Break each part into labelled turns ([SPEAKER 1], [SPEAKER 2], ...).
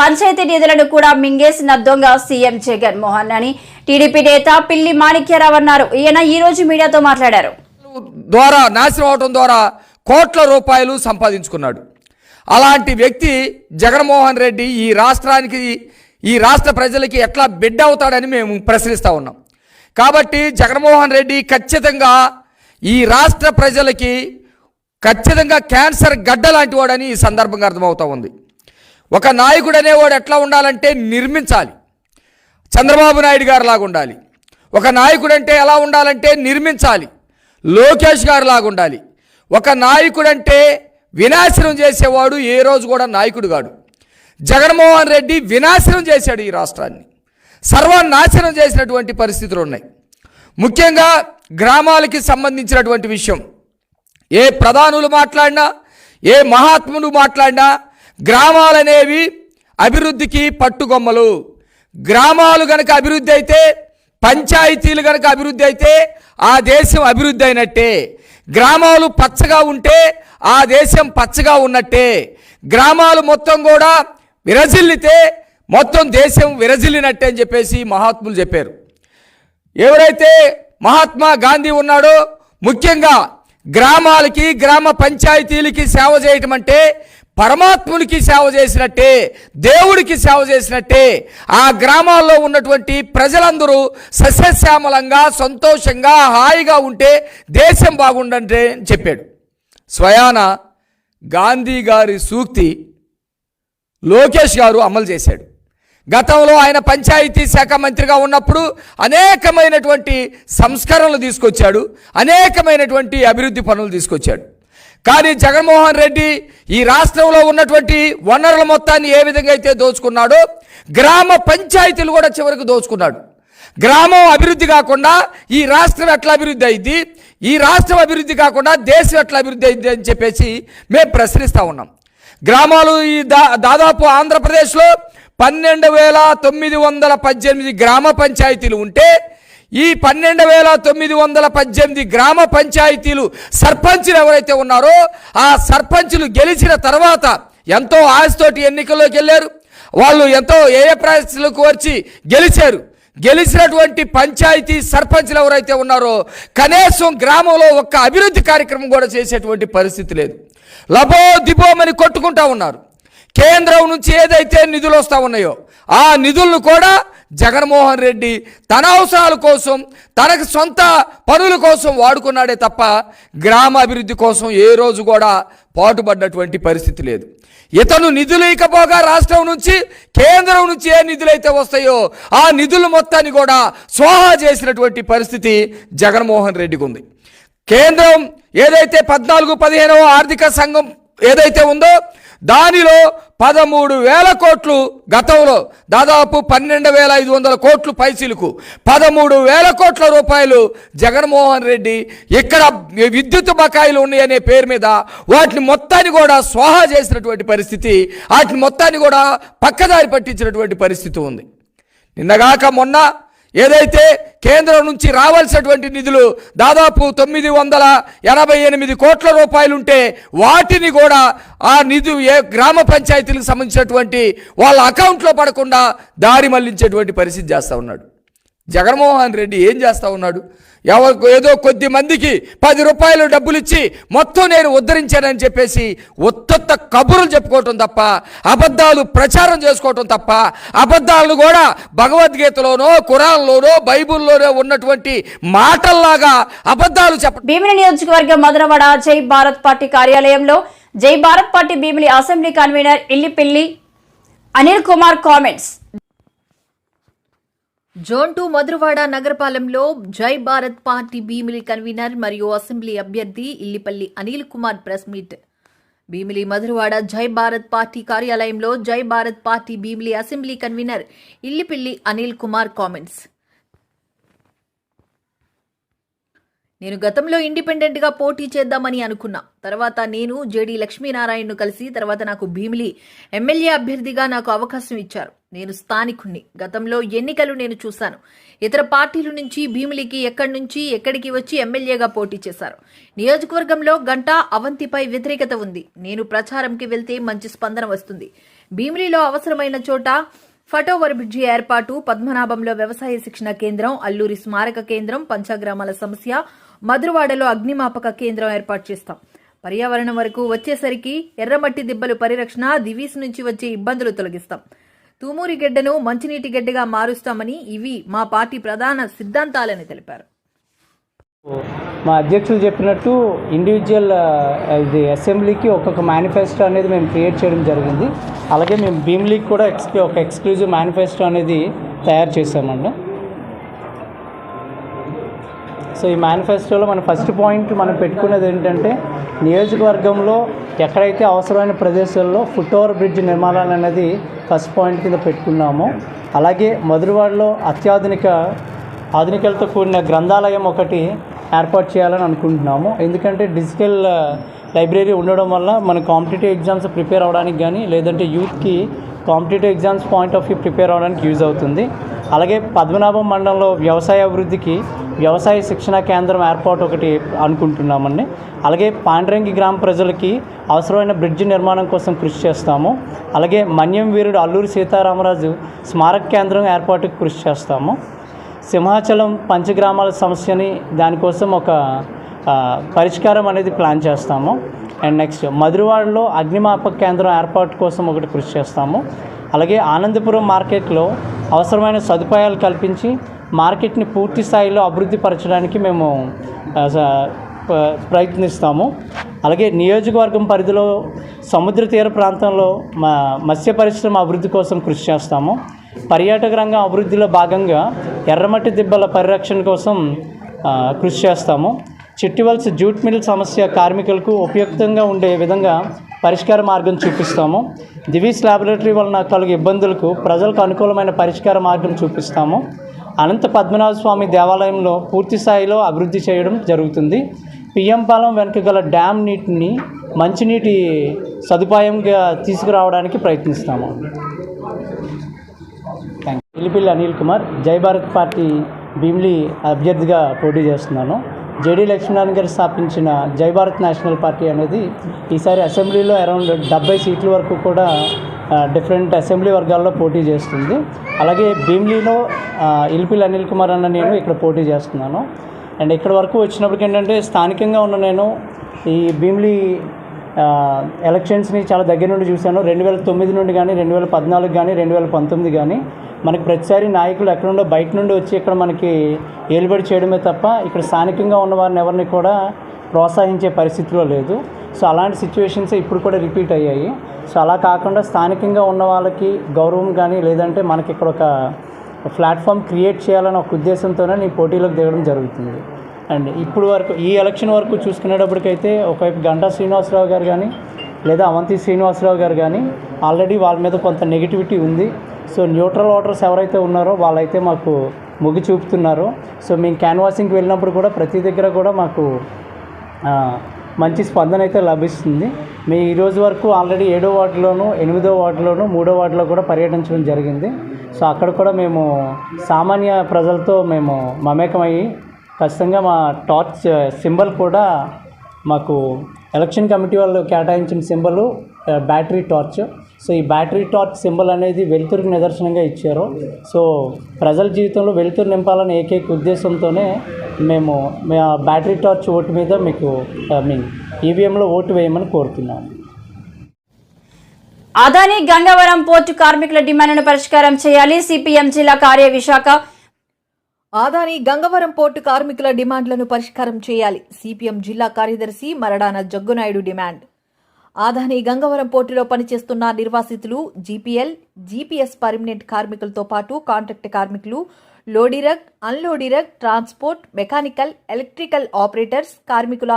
[SPEAKER 1] పంచాయతీ నిధులను కూడా మింగేసిన దొంగ సీఎం జగన్మోహన్ అని టీడీపీ నేత పిల్లి మాణిక్యరావు అన్నారు. ఈయన ఈ రోజు మీడియాతో మాట్లాడారు.
[SPEAKER 2] ద్వారా నాశనం అవడం ద్వారా కోట్ల రూపాయలు సంపాదించుకున్నాడు. అలాంటి వ్యక్తి జగన్మోహన్ రెడ్డి ఈ రాష్ట్రానికి, ఈ రాష్ట్ర ప్రజలకి ఎట్లా బిడ్డ అవుతాడని మేము ప్రశ్నిస్తూ ఉన్నాం. కాబట్టి జగన్మోహన్ రెడ్డి ఖచ్చితంగా ఈ రాష్ట్ర ప్రజలకి ఖచ్చితంగా క్యాన్సర్ గడ్డ లాంటి వాడని ఈ సందర్భంగా అర్థమవుతూ ఉంది. ఒక నాయకుడు అనేవాడు ఎట్లా ఉండాలంటే నిర్మించాలి, చంద్రబాబు నాయుడు గారు లాగా ఉండాలి. ఒక నాయకుడు అంటే ఎలా ఉండాలంటే నిర్మించాలి, లోకేష్ గారు లాగా ఉండాలి. ఒక నాయకుడు అంటే వినాశనం చేసేవాడు ఏ రోజు కూడా నాయకుడు కాడు. జగన్మోహన్ రెడ్డి వినాశనం చేశాడు, ఈ రాష్ట్రాన్ని సర్వనాశనం చేసినటువంటి పరిస్థితులు ఉన్నాయి. ముఖ్యంగా గ్రామాలకి సంబంధించినటువంటి విషయం, ఏ ప్రధానులు మాట్లాడినా, ఏ మహాత్ములు మాట్లాడినా గ్రామాలనేవి అభివృద్ధికి పట్టుగొమ్మలు. గ్రామాలు గనక అభివృద్ధి అయితే, పంచాయతీలు గనక అభివృద్ధి అయితే ఆ దేశం అభివృద్ధి అయినట్టే. గ్రామాలు పచ్చగా ఉంటే ఆ దేశం పచ్చగా ఉన్నట్టే. గ్రామాలు మొత్తం కూడా విరజిల్లితే మొత్తం దేశం విరజిల్లినట్టే అని చెప్పేసి మహాత్ములు చెప్పారు. ఎవరైతే మహాత్మా గాంధీ ఉన్నాడో, ముఖ్యంగా గ్రామాలకి, గ్రామ పంచాయతీలకి సేవ చేయటం అంటే పరమాత్మునికి సేవ చేసినట్టే, దేవుడికి సేవ చేసినట్టే. ఆ గ్రామాల్లో ఉన్నటువంటి ప్రజలందరూ సస్యశ్యామలంగా, సంతోషంగా, హాయిగా ఉంటే దేశం బాగుండంటే అని చెప్పాడు. స్వయాన గాంధీ గారి సూక్తి లోకేష్ గారు అమలు చేశాడు. గతంలో ఆయన పంచాయతీ శాఖ మంత్రిగా ఉన్నప్పుడు అనేకమైనటువంటి సంస్కరణలు తీసుకొచ్చాడు, అనేకమైనటువంటి అభివృద్ధి పనులు తీసుకొచ్చాడు. కానీ జగన్మోహన్ రెడ్డి ఈ రాష్ట్రంలో ఉన్నటువంటి వనరుల మొత్తాన్ని ఏ విధంగా అయితే దోచుకున్నాడో, గ్రామ పంచాయతీలు కూడా చివరికి దోచుకున్నాడు. గ్రామం అభివృద్ధి కాకుండా ఈ రాష్ట్రం ఎట్లా అభివృద్ధి అయింది, ఈ రాష్ట్రం అభివృద్ధి కాకుండా దేశం ఎట్లా అభివృద్ధి అయింది అని చెప్పేసి మేము ప్రశ్నిస్తూ ఉన్నాం. గ్రామాలు ఈ దాదాపు ఆంధ్రప్రదేశ్లో 12,918 గ్రామ పంచాయతీలు ఉంటే, ఈ 12,918 గ్రామ పంచాయతీలు సర్పంచులు ఎవరైతే ఉన్నారో ఆ సర్పంచులు గెలిచిన తర్వాత ఎంతో ఆశతోటి ఎన్నికల్లోకి వెళ్ళారు. వాళ్ళు ఎంతో ఏ ప్రయత్నాలకు వచ్చి గెలిచారు. గెలిచినటువంటి పంచాయతీ సర్పంచులు ఎవరైతే ఉన్నారో కనీసం గ్రామంలో ఒక్క అభివృద్ధి కార్యక్రమం కూడా చేసేటువంటి పరిస్థితి లేదు. లబో దిబోమని కొట్టుకుంటా ఉన్నారు. కేంద్రం నుంచి ఏదైతే నిధులు వస్తూ ఉన్నాయో ఆ నిధులను కూడా జగన్మోహన్ రెడ్డి తన అవసరాల కోసం, తనకు సొంత పనుల కోసం వాడుకున్నాడే తప్ప గ్రామ అభివృద్ధి కోసం ఏ రోజు కూడా పాటుపడ్డటువంటి పరిస్థితి లేదు. ఇతను నిధులు ఇకపోగా రాష్ట్రం నుంచి, కేంద్రం నుంచి ఏ నిధులైతే వస్తాయో ఆ నిధులు మొత్తాన్ని కూడా స్వాహా చేసినటువంటి పరిస్థితి జగన్మోహన్ రెడ్డికి ఉంది. కేంద్రం ఏదైతే 14-15వ ఆర్థిక సంఘం ఏదైతే ఉందో దానిలో 13,000 కోట్లు, గతంలో దాదాపు 12,500 కోట్లు పైసలకు 13,000 కోట్ల రూపాయలు జగన్మోహన్ రెడ్డి ఇక్కడ విద్యుత్ బకాయిలు ఉన్నాయనే పేరు మీద వాటిని మొత్తాన్ని కూడా స్వాహా చేసినటువంటి పరిస్థితి, వాటిని మొత్తాన్ని కూడా పక్కదారి పట్టించినటువంటి పరిస్థితి ఉంది. నిన్నగాక మొన్న ఏదైతే కేంద్రం నుంచి రావాల్సినటువంటి నిధులు దాదాపు 988 కోట్ల రూపాయలు ఉంటే వాటిని కూడా ఆ నిధులు గ్రామ పంచాయతీలకు సంబంధించినటువంటి వాళ్ళ అకౌంట్లో పడకుండా దారి మళ్లించేటువంటి పరిస్థితి చేస్తూ ఉన్నాడు. జగన్మోహన్ రెడ్డి ఏం చేస్తూ ఉన్నాడు? ఏదో కొద్ది మందికి 10 రూపాయలు డబ్బులు ఇచ్చి మొత్తం నేను ఉద్ధరించానని చెప్పేసి ఉత్తత్త కబుర్లు చెప్పుకోవటం తప్ప, అబద్ధాలు ప్రచారం చేసుకోవటం తప్ప, అబద్ధాలను కూడా భగవద్గీతలోనో, ఖురాన్లోనో, బైబుల్లోనో ఉన్నటువంటి మాటల్లాగా అబద్ధాలు చెప్పడం.
[SPEAKER 1] భీమిలి నియోజకవర్గం మధురవాడ జై భారత్ పార్టీ కార్యాలయంలో Jai Bharat party Bheemili assembly convener Illipilli Anil Kumar comments.
[SPEAKER 3] Zone 2 Madhurawada నగరపాలెంలో జై భారత్ పార్టీ భీమిలి కన్వీనర్ మరియు అసెంబ్లీ అభ్యర్థి Illipilli Anil Kumar press meet. Bheemili Madhurawada Jai Bharat party కార్యాలయంలో Jai Bharat party Bheemili assembly convener Illipilli Anil Kumar comments. నేను గతంలో ఇండిపెండెంట్ గా పోటీ చేద్దామని అనుకున్నా. తర్వాత నేను జేడీ లక్ష్మీనారాయణను కలిసి తర్వాత నాకు భీమిలి ఎమ్మెల్యే అభ్యర్థిగా నాకు అవకాశం ఇచ్చారు. నేను స్థానికుణ్ణి. గతంలో ఎన్నికలు నేను చూశాను. ఇతర పార్టీల నుంచి భీమిలికి ఎక్కడి నుంచి ఎక్కడికి వచ్చి ఎమ్మెల్యేగా పోటీ చేశారు. నియోజకవర్గంలో గంటా అవంతిపై వ్యతిరేకత ఉంది. నేను ప్రచారంకి వెళ్తే మంచి స్పందన వస్తుంది. భీమిలిలో అవసరమైన చోట ఫటోవర్ బ్రిడ్జి ఏర్పాటు, పద్మనాభంలో వ్యవసాయ శిక్షణ కేంద్రం, అల్లూరి స్మారక కేంద్రం, పంచగ్రామాల సమస్య, మధురవాడలో అగ్నిమాపక కేంద్రం ఏర్పాటు చేస్తాం. పర్యావరణం వరకు వచ్చేసరికి ఎర్రమట్టి దిబ్బలు పరిరక్షణ, దివీస్ నుంచి వచ్చే ఇబ్బందులు తొలగిస్తాం. తూమూరి గెడ్డను మంచినీటి గెడ్డగా మారుస్తామని, ఇవి మా పార్టీ ప్రధాన సిద్ధాంతాలని తెలిపారు.
[SPEAKER 4] మా అధ్యక్షులు చెప్పినట్టు ఇండివిజువల్ ఇది అసెంబ్లీకి ఒక్కొక్క మేనిఫెస్టో అనేది మేము క్రియేట్ చేయడం జరిగింది. అలాగే మేము భీమిలీకి కూడా ఒక ఎక్స్క్లూజివ్ మేనిఫెస్టో అనేది తయారు చేసామండి. సో ఈ మేనిఫెస్టోలో మన ఫస్ట్ పాయింట్ మనం పెట్టుకున్నది ఏంటంటే, నియోజకవర్గంలో ఎక్కడైతే అవసరమైన ప్రదేశాల్లో ఫుట్ ఓవర్ బ్రిడ్జ్ నిర్మాణాలు అనేది ఫస్ట్ పాయింట్ కింద పెట్టుకున్నాము. అలాగే మధురవాడలో ఆధునికలతో కూడిన గ్రంథాలయం ఒకటి ఏర్పాటు చేయాలని అనుకుంటున్నాము. ఎందుకంటే డిజిటల్ లైబ్రరీ ఉండడం వల్ల మన కాంపిటేటివ్ ఎగ్జామ్స్ ప్రిపేర్ అవ్వడానికి కానీ, లేదంటే యూత్కి competitive exams point of view prepare అవ్వడానికి యూజ్ అవుతుంది. అలాగే పద్మనాభం మండలంలో వ్యవసాయ అభివృద్ధికి వ్యవసాయ శిక్షణ కేంద్రం ఏర్పాటు ఒకటి అనుకుంటున్నామండి. అలాగే పాండ్రంగి గ్రామ ప్రజలకి అవసరమైన బ్రిడ్జి నిర్మాణం కోసం కృషి చేస్తాము. అలాగే మన్యం వీరుడు అల్లూరి సీతారామరాజు స్మారక కేంద్రం ఏర్పాటుకు కృషి చేస్తాము. సింహాచలం పంచగ్రామాల సమస్యని దానికోసం ఒక పరిష్కారం అనేది ప్లాన్ చేస్తాము. అండ్ నెక్స్ట్ మధురవాడలో అగ్నిమాపక కేంద్రం ఏర్పాటు కోసం ఒకటి కృషి చేస్తాము. అలాగే ఆనందపురం మార్కెట్లో అవసరమైన సదుపాయాలు కల్పించి మార్కెట్ని పూర్తి స్థాయిలో అభివృద్ధి పరచడానికి మేము ప్రయత్నిస్తాము. అలాగే నియోజకవర్గం పరిధిలో సముద్ర తీర ప్రాంతంలో మత్స్య పరిశ్రమ అభివృద్ధి కోసం కృషి చేస్తాము. పర్యాటక రంగం అభివృద్ధిలో భాగంగా ఎర్రమట్టి దిబ్బల పరిరక్షణ కోసం కృషి చేస్తాము. చిట్టివల్స్ జూట్ మిల్ సమస్య కార్మికులకు ఉపయుక్తంగా ఉండే విధంగా పరిష్కార మార్గం చూపిస్తాము. దివీస్ ల్యాబొరేటరీ వలన కలిగే ఇబ్బందులకు ప్రజలకు అనుకూలమైన పరిష్కార మార్గం చూపిస్తాము. అనంత పద్మనాభ స్వామి దేవాలయంలో పూర్తి స్థాయిలో అభివృద్ధి చేయడం జరుగుతుంది. పిఎం పాలెం వెనుక గల డ్యామ్ నీటిని మంచినీటి సదుపాయంగా తీసుకురావడానికి ప్రయత్నిస్తాము. ఇల్లిపిల్లి అనిల్ కుమార్, జై భారత్ పార్టీ భీమిలి అభ్యర్థిగా పోటీ చేస్తున్నాను. జేడీ లక్ష్మీనారాయణ గారు స్థాపించిన జై భారత్ నేషనల్ పార్టీ అనేది ఈసారి అసెంబ్లీలో అరౌండ్ 70 సీట్ల వరకు కూడా డిఫరెంట్ అసెంబ్లీ వర్గాల్లో పోటీ చేస్తుంది. అలాగే భీమిలిలో ఇల్లిపిల్లి అనిల్ కుమార్ అన్న నేను ఇక్కడ పోటీ చేస్తున్నాను. అండ్ ఇక్కడ వరకు వచ్చినప్పటికి ఏంటంటే, స్థానికంగా ఉన్న నేను ఈ భీమిలి ఎలక్షన్స్ని చాలా దగ్గర నుండి చూశాను. 2009 నుండి కానీ, 2014 కానీ, 2019 కానీ మనకి ప్రతిసారి నాయకులు ఎక్కడ నుండో బయట నుండి వచ్చి ఇక్కడ మనకి ఏలుబడి చేయడమే తప్ప ఇక్కడ స్థానికంగా ఉన్న వారిని ఎవరిని కూడా ప్రోత్సహించే పరిస్థితిలో లేదు. సో అలాంటి సిచ్యువేషన్స్ ఇప్పుడు కూడా రిపీట్ అయ్యాయి. సో అలా కాకుండా స్థానికంగా ఉన్న వాళ్ళకి గౌరవం కానీ, లేదంటే మనకి ఇక్కడ ఒక ప్లాట్ఫామ్ క్రియేట్ చేయాలన్న ఒక ఉద్దేశంతోనే నేను పోటీలోకి దిగడం జరుగుతుంది. అండ్ ఇప్పుడు వరకు ఈ ఎలక్షన్ వరకు చూసుకునేటప్పటికైతే ఒకవైపు గంటా శ్రీనివాసరావు గారు కానీ, లేదా అవంతి శ్రీనివాసరావు గారు కానీ ఆల్రెడీ వాళ్ళ మీద కొంత నెగిటివిటీ ఉంది. సో న్యూట్రల్ ఓటర్స్ ఎవరైతే ఉన్నారో వాళ్ళైతే మాకు మొగ్గు చూపుతున్నారు. సో మేము క్యాన్వాసింగ్కి వెళ్ళినప్పుడు కూడా ప్రతి దగ్గర కూడా మాకు మంచి స్పందన అయితే లభిస్తుంది. మేము ఈరోజు వరకు ఆల్రెడీ 7వ వార్డులోను, 8వ వార్డులోను, 3వ వార్డులో కూడా పర్యటించడం జరిగింది. సో అక్కడ కూడా మేము సామాన్య ప్రజలతో మేము మమేకమయ్యి ఖచ్చితంగా మా టార్చ్ సింబల్ కూడా మాకు ఎలక్షన్ కమిటీ వాళ్ళు కేటాయించిన సింబల్ బ్యాటరీ టార్చ్. సో ఈ బ్యాటరీ టార్చ్ సింబల్ అనేది వెలుతురుకి నిదర్శనంగా ఇచ్చారు. సో ప్రజల జీవితంలో వెలుతురు నింపాలనే ఏకైక ఉద్దేశంతోనే మేము బ్యాటరీ టార్చ్ ఓటు మీద మీకు ఈవీఎంలో ఓటు వేయమని కోరుతున్నాము.
[SPEAKER 1] అదానీ గంగవరం పోర్టు కార్మికుల డిమాండ్ను పరిష్కారం చేయాలి. సిపిఎం జిల్లా కార్యవిశాఖ.
[SPEAKER 3] ఆదాని గంగవరం పోర్టు కార్మికుల డిమాండ్లను పరిష్కారం చేయాలి. సిపిఎం జిల్లా కార్యదర్శి మరడాన జగ్గునాయుడు డిమాండ్. ఆదాని గంగవరం పోర్టులో పనిచేస్తున్న నిర్వాసితులు, జీపీఎల్, జీపీఎస్ పర్మనెంట్ కార్మికులతో పాటు కాంట్రాక్ట్ కార్మికులు, లోడిరగ్, అన్లోడిరగ్, ట్రాన్స్పోర్ట్, మెకానికల్, ఎలక్ట్రికల్ ఆపరేటర్స్ కార్మికుల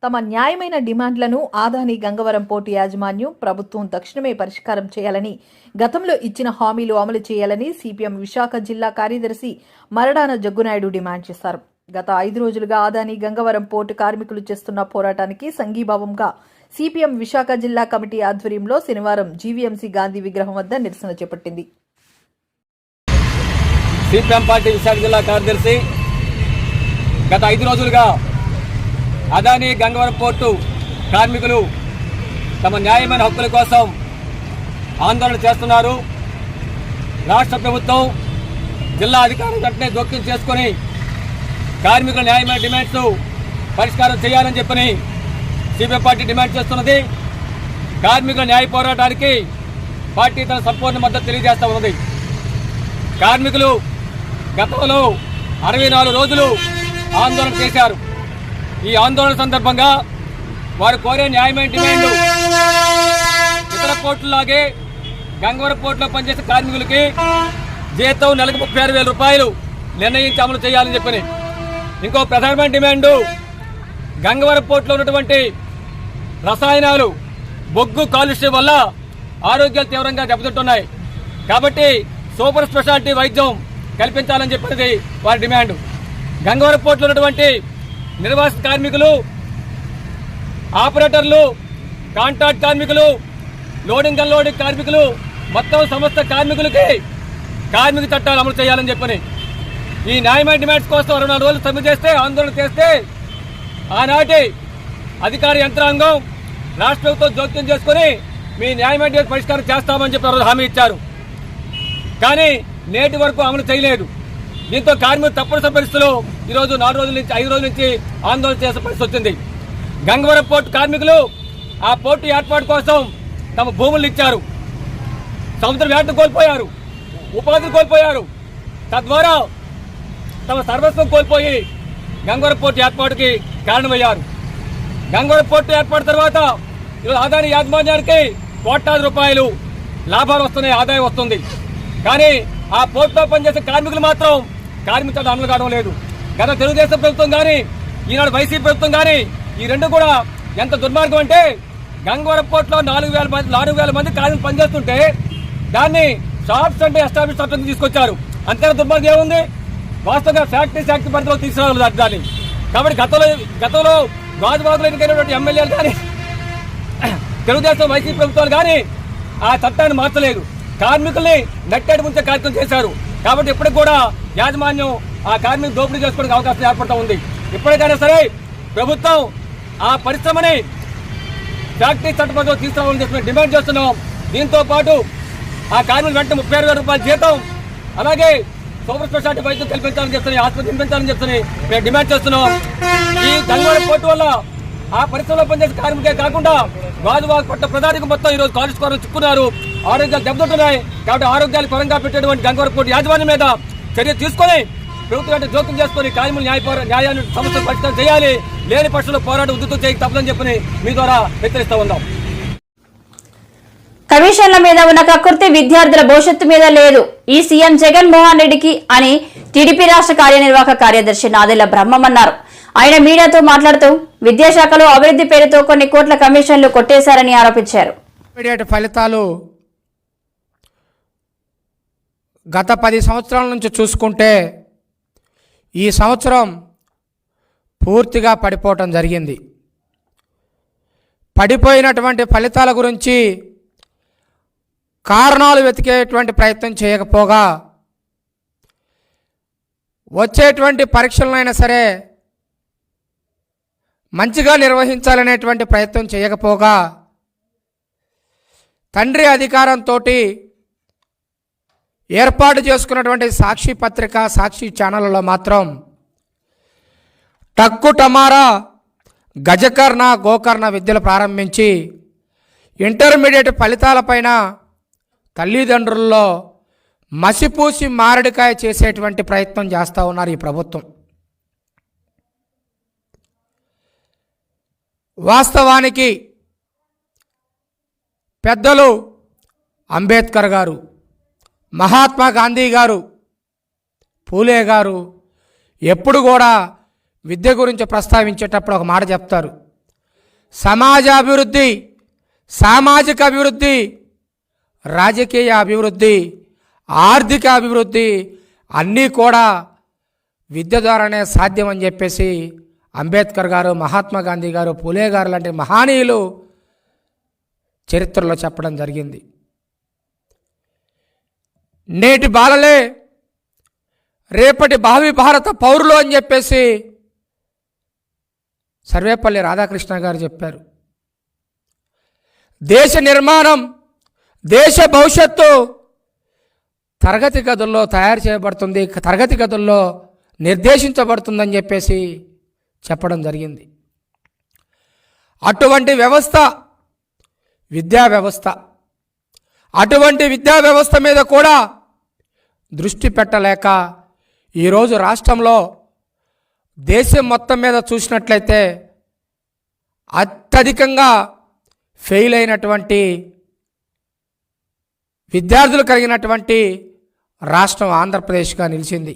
[SPEAKER 3] తమ న్యాయమైన డిమాండ్లను ఆదాని గంగవరం పోర్టు యాజమాన్యం, ప్రభుత్వం తక్షణమే పరిష్కారం చేయాలని, గతంలో ఇచ్చిన హామీలు అమలు చేయాలని సిపిఎం విశాఖ జిల్లా కార్యదర్శి మరడాన జగ్గునాయుడు డిమాండ్ చేశారు. గత 5 రోజులుగా ఆదాని గంగవరం పోర్టు కార్మికులు చేస్తున్న పోరాటానికి సంఘీభావంగా సిపిఎం విశాఖ జిల్లా కమిటీ ఆధ్వర్యంలో శనివారం జీవీఎంసీ గాంధీ విగ్రహం వద్ద నిరసన చేపట్టింది.
[SPEAKER 5] సిపిఎం పార్టీ విశాఖ జిల్లా కార్యదర్శి గత 5 రోజులుగా అదానీ గంగవరం పోర్టు కార్మికులు తమ న్యాయమైన హక్కుల కోసం ఆందోళన చేస్తున్నారు. రాష్ట్ర ప్రభుత్వం జిల్లా అధికారులు వెంటనే జోక్యం చేసుకుని కార్మికుల న్యాయమైన డిమాండ్స్ పరిష్కారం చేయాలని చెప్పని సిపిఎం పార్టీ డిమాండ్ చేస్తున్నది. కార్మికుల న్యాయ పోరాటానికి పార్టీ తన సంపూర్ణ మద్దతు తెలియజేస్తూ ఉన్నది. కార్మికులు గతంలో 64 రోజులు ఆందోళన చేశారు. ఈ ఆందోళన సందర్భంగా వారు కోరే న్యాయమైన డిమాండ్ ఇతర పోర్టులాగే గంగవరం పోర్టులో పనిచేసే కార్మికులకి జీతం నెలకు 36,000 రూపాయలు నిర్ణయించి అమలు చేయాలని చెప్పని. ఇంకో ప్రధానమైన డిమాండ్ గంగవరం పోర్టులో ఉన్నటువంటి రసాయనాలు బొగ్గు కాలుష్యం వల్ల ఆరోగ్యాలు తీవ్రంగా దెబ్బతింటున్నాయి. కాబట్టి సూపర్ స్పెషాలిటీ వైద్యం కల్పించాలని చెప్పినది వారి డిమాండ్. గంగవరం పోర్టులో ఉన్నటువంటి నిర్వాసిత కార్మికులు, ఆపరేటర్లు, కాంట్రాక్ట్ కార్మికులు, లోడింగ్ అన్లోడింగ్ కార్మికులు, మొత్తం సమస్త కార్మికులకి కార్మిక చట్టాలు అమలు చేయాలని చెప్పని ఈ న్యాయమైన డిమాండ్స్ కోసం 24 రోజులు సమ్మె చేస్తే, ఆందోళన చేస్తే ఆనాటి అధికార యంత్రాంగం రాష్ట్ర ప్రభుత్వం జోక్యం చేసుకుని మీ న్యాయమైన డిమాండ్ పరిష్కారం చేస్తామని చెప్పి హామీ ఇచ్చారు. కానీ నేటి వరకు అమలు చేయలేదు. దీంతో కార్మికులు తప్పనిసరి పరిస్థితుల్లో ఈరోజు 4 రోజుల నుంచి 5 రోజుల నుంచి ఆందోళన చేసే పరిస్థితి వచ్చింది. గంగవరం పోర్టు కార్మికులు ఆ పోర్టు ఏర్పాటు కోసం తమ భూములు ఇచ్చారు, సముద్ర వేటను కోల్పోయారు, ఉపాధిని కోల్పోయారు. తద్వారా తమ సర్వస్వం కోల్పోయి గంగవరం పోర్టు ఏర్పాటుకి కారణమయ్యారు. గంగవరం పోర్టు ఏర్పాటు తర్వాత ఈరోజు అదాని యాజమాన్యానికి కోట్లాది రూపాయలు లాభాలు వస్తున్నాయి, ఆదాయం వస్తుంది. కానీ ఆ పోర్టులో పనిచేసే కార్మికులు మాత్రం కార్మిక చట్టం అమలు కావడం లేదు. గత తెలుగుదేశం ప్రభుత్వం కానీ ఈనాడు వైసీపీ ప్రభుత్వం కానీ ఈ రెండు కూడా ఎంత దుర్మార్గం అంటే, గంగవరం పోర్టులో 4,000 మంది కార్మికులు పనిచేస్తుంటే దాన్ని షాప్స్ అంటే ఎస్టాబ్లిష్ చట్టం తీసుకొచ్చారు. అంతేనా దుర్మార్గం ఏముంది? వాస్తవంగా ఫ్యాక్టరీస్ యాక్ట్ పరిధిలో తీసుకురావాలి దాన్ని. కాబట్టి గతంలో గాజువాగులు ఎన్నికైనటువంటి ఎమ్మెల్యేలు కానీ తెలుగుదేశం వైసీపీ ప్రభుత్వాలు కానీ ఆ చట్టాన్ని మార్చలేదు, కార్మికుల్ని నెట్టేటి ముంచే కార్యక్రమం చేశారు. కాబట్టి ఇప్పటికి కూడా యాజమాన్యం ఆ కార్మికులు దోపిడీ చేసుకోవడానికి అవకాశం ఏర్పడుతూ ఉంది. ఇప్పటికైనా సరే ప్రభుత్వం ఆ పరిశ్రమని ఫ్యాక్టరీ చట్టంలో తీసుకురావాలని చెప్పి డిమాండ్ చేస్తున్నాం. దీంతో పాటు ఆ కార్మికులు వెంటనే 36,000 రూపాయల జీతం, అలాగే సూపర్ స్పెషాలిటీ వైద్యం కల్పించాలని చెప్తున్నాయి, ఆసుపత్రి నిర్మించాలని చెప్తున్నాయి మేము డిమాండ్ చేస్తున్నాం. ఈ గంగవరం పోర్టు వల్ల ఆ పరిశ్రమలో పనిచేసే కార్మికులే కాకుండా గాజువాక పట్ల ప్రధానికి మొత్తం ఈరోజు కాలుష్యం చిక్కున్నారు, ఆరోగ్యాలు దెబ్బతింటున్నాయి. కాబట్టి ఆరోగ్యాలు పరంగా పెట్టేటువంటి గంగవరం పోర్టు యాజమాన్యం మీద చర్య తీసుకొని ప్రభుత్వం అంటే జోక్యం చేసుకుని కార్మికులు న్యాయాన్ని సమస్యలు పరిష్కారం చేయాలి. లేని పక్షంలో పోరాటం ఉద్యతం చేయక తప్పదని చెప్పని మీ ద్వారా హెచ్చరిస్తూ ఉన్నాం.
[SPEAKER 1] కమిషన్ల మీద ఉన్న కకృతి విద్యార్థుల భవిష్యత్తు మీద లేదు, ఈ సీఎం జగన్మోహన్ రెడ్డికి అని టీడీపీ రాష్ట్ర కార్యనిర్వాహక కార్యదర్శి నాదెళ్ల బ్రహ్మం అన్నారు. ఆయన మీడియాతో మాట్లాడుతూ విద్యాశాఖలో అభివృద్ధి పేరుతో కొన్ని కోట్ల కమిషన్లు కొట్టేశారని ఆరోపించారు.
[SPEAKER 6] ఫలితాలు గత 10 సంవత్సరాల నుంచి చూసుకుంటే ఈ సంవత్సరం పూర్తిగా పడిపోవటం జరిగింది. పడిపోయినటువంటి ఫలితాల గురించి కారణాలు వెతికేటువంటి ప్రయత్నం చేయకపోగా, వచ్చేటువంటి పరీక్షలనైనా సరే మంచిగా నిర్వహించాలనేటువంటి ప్రయత్నం చేయకపోగా, తండ్రి అధికారంతో ఏర్పాటు చేసుకున్నటువంటి సాక్షి పత్రిక, సాక్షి ఛానళ్ళలో మాత్రం టక్కు టమారా గజకర్ణ గోకర్ణ విద్యలు ప్రారంభించి ఇంటర్మీడియట్ ఫలితాలపైన తల్లిదండ్రుల్లో మసిపూసి మారడికాయ చేసేటువంటి ప్రయత్నం చేస్తూ ఉన్నారు ఈ ప్రభుత్వం. వాస్తవానికి పెద్దలు అంబేద్కర్ గారు, మహాత్మా గాంధీ గారు, పూలే గారు ఎప్పుడు కూడా విద్య గురించి ప్రస్తావించేటప్పుడు ఒక మాట చెప్తారు: సమాజ అభివృద్ధి, సామాజిక అభివృద్ధి, రాజకీయ అభివృద్ధి, ఆర్థిక అభివృద్ధి అన్నీ కూడా విద్య ద్వారానే సాధ్యం అని చెప్పేసి అంబేద్కర్ గారు, మహాత్మా గాంధీ గారు, పూలే గారు లాంటి మహనీయులు చరిత్రలో చెప్పడం జరిగింది. నేటి బాలలే రేపటి భావి భారత పౌరులు అని చెప్పేసి సర్వేపల్లి రాధాకృష్ణ గారు చెప్పారు. దేశ నిర్మాణం, దేశ భవిష్యత్తు తరగతి గదుల్లో తయారు చేయబడుతుంది, తరగతి గదుల్లో నిర్దేశించబడుతుందని చెప్పేసి చెప్పడం జరిగింది. అటువంటి వ్యవస్థ విద్యా వ్యవస్థ, అటువంటి విద్యా వ్యవస్థ మీద కూడా దృష్టి పెట్టలేక ఈరోజు రాష్ట్రంలో దేశం మొత్తం మీద చూసినట్లయితే అత్యధికంగా ఫెయిల్ అయినటువంటి విద్యార్థులు కలిగినటువంటి రాష్ట్రం ఆంధ్రప్రదేశ్గా నిలిచింది.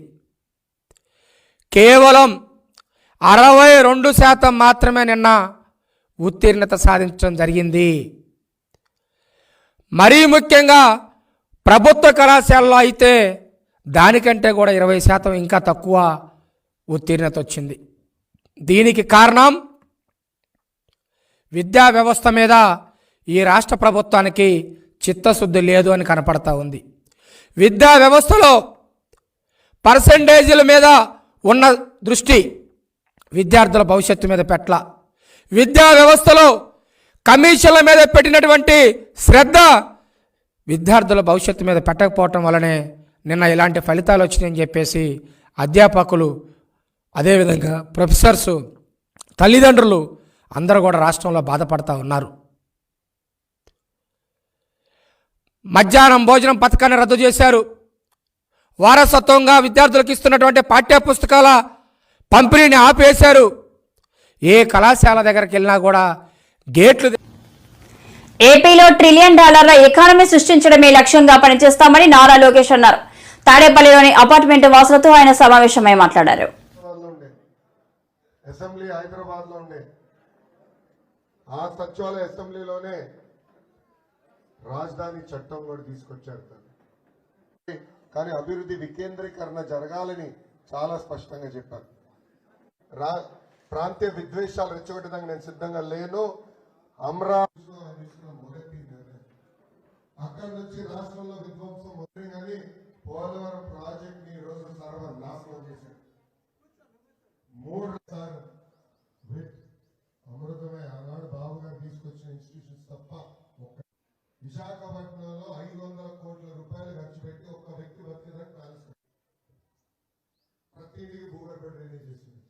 [SPEAKER 6] కేవలం 62% మాత్రమే నిన్న ఉత్తీర్ణత సాధించడం జరిగింది. మరీ ముఖ్యంగా ప్రభుత్వ కళాశాలలో అయితే దానికంటే కూడా 20% ఇంకా తక్కువ ఉత్తీర్ణత వచ్చింది. దీనికి కారణం విద్యా వ్యవస్థ మీద ఈ రాష్ట్ర ప్రభుత్వానికి చిత్తశుద్ధి లేదు అని కనపడతా ఉంది. విద్యా వ్యవస్థలో పర్సంటేజీల మీద ఉన్న దృష్టి విద్యార్థుల భవిష్యత్తు మీద పెట్టల. విద్యా వ్యవస్థలో కమిషన్ల మీద పెట్టినటువంటి శ్రద్ధ విద్యార్థుల భవిష్యత్తు మీద పెట్టకపోవటం వల్లనే నిన్న ఇలాంటి ఫలితాలు వచ్చినాయని చెప్పేసి అధ్యాపకులు, అదేవిధంగా ప్రొఫెసర్సు, తల్లిదండ్రులు అందరూ కూడా రాష్ట్రంలో బాధపడతా ఉన్నారు. మధ్యాహ్నం భోజనం పథకాన్ని రద్దు చేశారు. వారసత్వంగా విద్యార్థులకు ఇస్తున్నటువంటి పాఠ్యపుస్తకాల పంపిణీని ఆపేశారు. ఏ కళాశాల దగ్గరికి వెళ్ళినా కూడా గేట్లు.
[SPEAKER 1] ఏపీలో $1 ట్రిలియన్ ఎకానమీ సృష్టించడమే లక్ష్యంగా పనిచేస్తామని నారా లోకేష్ అన్నారు. తాడేపల్లిలోని అపార్ట్మెంట్ వాసులతో ఆయన సమావేశమై మాట్లాడారు.
[SPEAKER 7] అసెంబ్లీ హైదరాబాద్ లో ఉండే ఆ సచివాలయ అసెంబ్లీలోనే రాజధాని చట్టం కూడా తీసుకొచ్చారు. కానీ అభివృద్ధి వికేంద్రీకరణ జరగాలని చాలా స్పష్టంగా చెప్పారు. ప్రాంతీయ విద్వేషాలు రెచ్చగొట్టడానికి నేను సిద్ధంగా లేను. అమరావతిలో మొదటి అక్కడి నుంచి రాష్ట్రంలో విధ్వంసం మొదటి కానీ పోలవరం ప్రాజెక్ట్ ని ఈరోజు సర్వనాశనం చేశారు. 3 సార్లు అమృతమే ఆనాడు బాబు గారు తీసుకొచ్చిన ఇన్స్టిట్యూషన్స్ తప్ప విశాఖపట్నంలో 500 కోట్ల రూపాయలు ఖర్చు పెట్టి ఒక్క వ్యక్తి బతికేదానికి ప్లాన్స్ ప్రతి ఇంటికి భూగర్భ డ్రైనేజ్ చేసింది.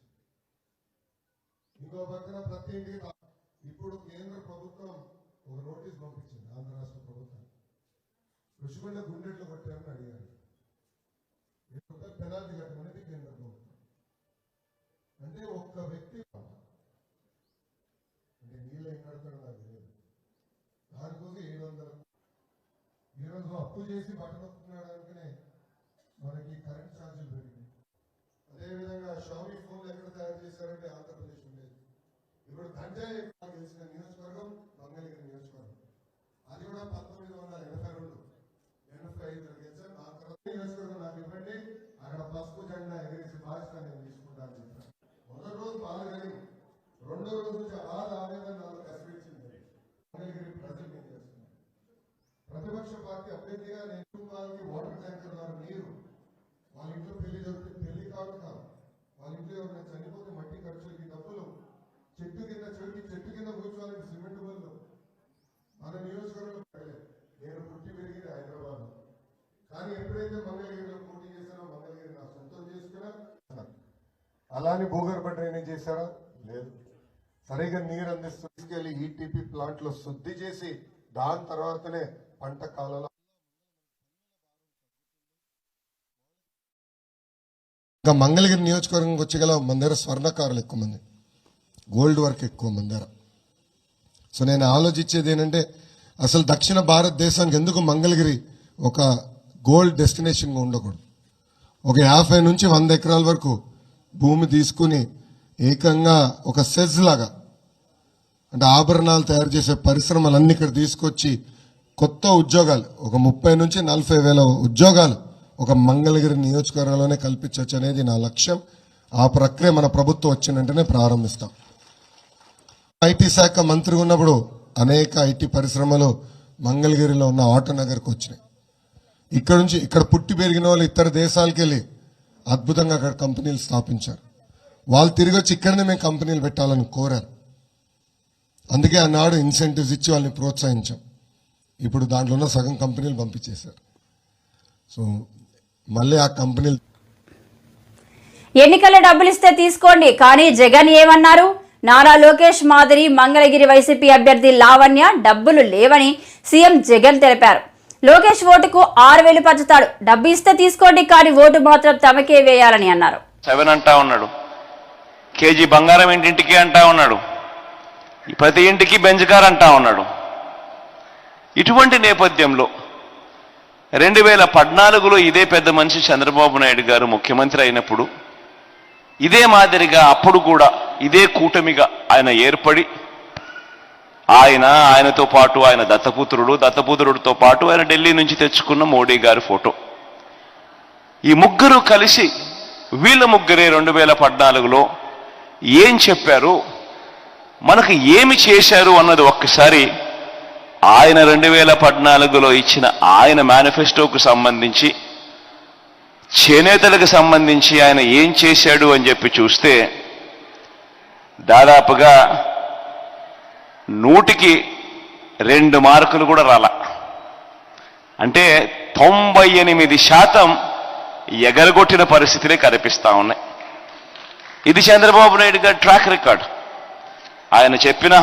[SPEAKER 7] ఇంకో పక్కన ప్రతి ఇంటికి ఇప్పుడు కేంద్ర ప్రభుత్వం ఒక నోటీస్ పంపించింది ఆంధ్ర రాష్ట్ర ప్రభుత్వం. ఋషికొండ గుండెట్లు కొట్టారని అడిగారు. పెనాల్టీ కట్టమనేది కేంద్ర ప్రభుత్వం. అంటే ఒక్క వ్యక్తి అంటే నీళ్ళు ఏం కడతాడో నాకు తెలియదు. దానికోసం 700 ఈరోజు అప్పు చేసి బట్టనొక్కున్నాడు అనుకునే మనకి కరెంట్ ఛార్జీలు పెరిగింది. అదేవిధంగా షామీ ఫోన్లు ఎక్కడ తయారు చేశారంటే ఆంధ్రప్రదేశ్ ఉండేది. ఇప్పుడు గంజాయి గెలిచిన నియోజకవర్గం మంగళగిరి నియోజకవర్గం. అది కూడా 1982, 85 గెలిచారు. నా తర్వాత నియోజకవర్గం నాకు ఇవ్వండి, అక్కడ పసుపు జెండా ఎగిరేసి బాధ్యత నేను తీసుకుంటాను చెప్పాను. మొదటి రోజు బాగా జరిగింది. రెండో రోజు నుంచి బాధ ఆవేదన నాకు కసిపించింది. మంగళగిరి ప్రజలు ఏం చేస్తున్నారు? ప్రతిపక్ష పార్టీ అభ్యర్థిగా నేను కుటుంబాలకి వాటర్ ట్యాంకర్ ద్వారా నీరు, వాళ్ళ ఇంట్లో పెళ్లి జరిగితే పెళ్లి కాదు, వాళ్ళ ఇంట్లో ఎవరైనా చనిపోతే మట్టి ఖర్చులకి డబ్బులు, చెట్టు కింద కూర్చోవాలంటే సిమెంట్ బళ్ళు మన నియోజకవర్గంలో పెట్టలేదు. నేను పుట్టి పెరిగింది హైదరాబాద్. కానీ ఎప్పుడైతే మంగళగిరిలో పోటీ చేశానో మంగళగిరి నా సొంతం చేసుకున్నా. అలానే భూగర్భ డ్రైనేజ్ చేశారా? లేదు. సరిగా నీరు అందిస్తూ తీసుకెళ్లి ఈటీపీ ప్లాంట్ లో శుద్ధి చేసి దాని తర్వాతనే పంట కాలంలో ఇంకా మంగళగిరి నియోజకవర్గంకి వచ్చేగల మన దగ్గర స్వర్ణకారులు ఎక్కువ మంది, గోల్డ్ వర్క్ ఎక్కువ మంది దగ్గర. సో నేను ఆలోచించేది ఏంటంటే అసలు దక్షిణ భారతదేశానికి ఎందుకు మంగళగిరి ఒక గోల్డ్ డెస్టినేషన్గా ఉండకూడదు? ఒక 50 నుంచి 100 ఎకరాల వరకు భూమి తీసుకుని ఏకంగా ఒక సెజ్ లాగా, అంటే ఆభరణాలు తయారు చేసే పరిశ్రమలన్నీ ఇక్కడ తీసుకొచ్చి కొత్త ఉద్యోగాలు, ఒక 30 నుంచి 40 వేల ఉద్యోగాలు ఒక మంగళగిరి నియోజకవర్గంలోనే కల్పించవచ్చు అనేది నా లక్ష్యం. ఆ ప్రక్రియ మన ప్రభుత్వం వచ్చిన వెంటనే ప్రారంభిస్తాం. ఐటీ శాఖ మంత్రి ఉన్నప్పుడు అనేక ఐటీ పరిశ్రమలు మంగళగిరిలో ఉన్న ఆటోనగర్కి వచ్చినాయి. ఇక్కడ పుట్టి పెరిగిన వాళ్ళు ఇతర దేశాలకు వెళ్ళి అద్భుతంగా అక్కడ కంపెనీలు స్థాపించారు. వాళ్ళు తిరిగి వచ్చి ఇక్కడనే మేము కంపెనీలు పెట్టాలని కోరారు. అందుకే ఆనాడు ఇన్సెంటివ్స్ ఇచ్చి వాళ్ళని ప్రోత్సహించాం. ఇప్పుడు దాంట్లో ఉన్న సగం కంపెనీలు పంపించేశారు. సో మళ్ళీ ఆ కంపెనీలు
[SPEAKER 1] ఎన్నికల్లో డబ్బులు ఇస్తే తీసుకోండి, కానీ జగన్ ఏమన్నారు? నారా లోకేష్ మాదిరి మంగళగిరి వైసీపీ అభ్యర్థి లావణ్య డబ్బులు లేవని సీఎం జగన్ తెలిపారు. లోకేష్ ఓటుకు 6,000 పంచుతాడు, డబ్బు ఇస్తే తీసుకోండి, కానీ ఓటు మాత్రం తమకే వేయాలని అన్నారు.
[SPEAKER 8] 7 అంటా ఉన్నాడు, కేజీ బంగారం ఇంటింటికి అంటా ఉన్నాడు, ప్రతి ఇంటికి బెంజ్ కార్ అంటా ఉన్నాడు. ఇటువంటి నేపథ్యంలో 2014లో ఇదే పెద్ద మనిషి చంద్రబాబు నాయుడు గారు ముఖ్యమంత్రి అయినప్పుడు ఇదే మాదిరిగా అప్పుడు కూడా ఇదే కూటమిగా ఆయన ఏర్పడి ఆయనతో పాటు ఆయన దత్తపుత్రుడితో పాటు ఆయన ఢిల్లీ నుంచి తెచ్చుకున్న మోడీ గారి ఫోటో, ఈ ముగ్గురు కలిసి వీళ్ళ ముగ్గురే 2014లో ఏం చెప్పారు, మనకు ఏమి చేశారు అన్నది ఒక్కసారి ఆయన 2014లో ఇచ్చిన ఆయన మేనిఫెస్టోకు సంబంధించి చేనేతలకు సంబంధించి ఆయన ఏం చేశాడు అని చెప్పి చూస్తే దాదాపుగా 100కి 2 మార్కులు కూడా రాల. అంటే 98% ఎగరగొట్టిన పరిస్థితులే కనిపిస్తా ఉన్నాయి. ఇది చంద్రబాబు నాయుడు గారి ట్రాక్ రికార్డ్. ఆయన చెప్పిన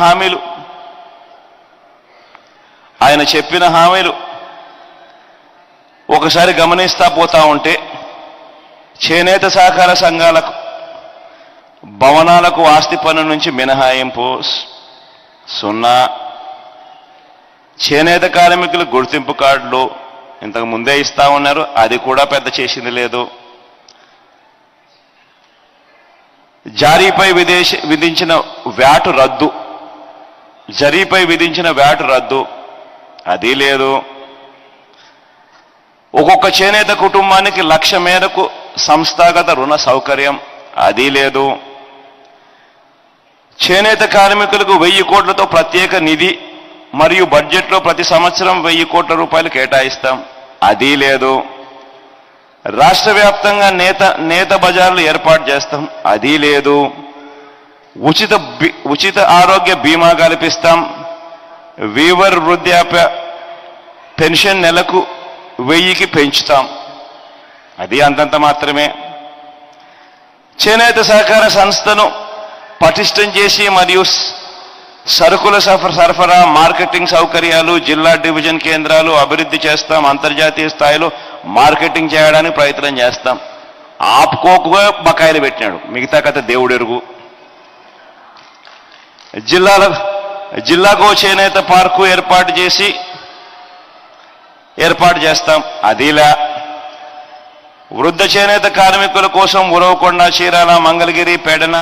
[SPEAKER 8] హామీలు ఒకసారి గమనిస్తా పోతా ఉంటే చేనేత సహకార సంఘాలకు భవనాలకు ఆస్తి పన్ను నుంచి మినహాయింపు 0, చేనేత కార్మికులు గుర్తింపు కార్డులు ఇంతకు ముందే ఇస్తా ఉన్నారు, అది కూడా పెద్ద చేసింది లేదు. విధించిన వ్యాట్ రద్దు, అది లేదు. ఒక్కొక్క చేనేత కుటుంబానికి 1,00,000 మేరకు సంస్థాగత రుణ సౌకర్యం, అది లేదు. చేనేత కార్మికులకు 1,000 కోట్లతో ప్రత్యేక నిధి మరియు బడ్జెట్లో ప్రతి సంవత్సరం 1,000 కోట్ల రూపాయలు కేటాయిస్తాం, అది లేదు. రాష్ట్ర వ్యాప్తంగా నేత బజార్లు ఏర్పాటు చేస్తాం, అది లేదు. ఉచిత ఆరోగ్య బీమా కల్పిస్తాం, వీవర్ వృద్ధాప్య పెన్షన్ నెలకు 1000కి పెంచుతాం, అది అంతంత మాత్రమే. చేనేత సహకార సంస్థను పటిష్టం చేసి మరియు సరుకుల సరఫరా, మార్కెటింగ్ సౌకర్యాలు, జిల్లా డివిజన్ కేంద్రాలు అభివృద్ధి చేస్తాం. అంతర్జాతీయ స్థాయిలో మార్కెటింగ్ చేయడానికి ప్రయత్నం చేస్తాం. ఆపుకోకుగా బకాయిలు పెట్టినాడు, మిగతా కథ దేవుడెరుగు. జిల్లాకో చేనేత పార్కు ఏర్పాటు చేస్తాం, అదిలా. వృద్ధ చేనేత కార్మికుల కోసం ఉరవకొండ, చీరాల, మంగళగిరి, పెడన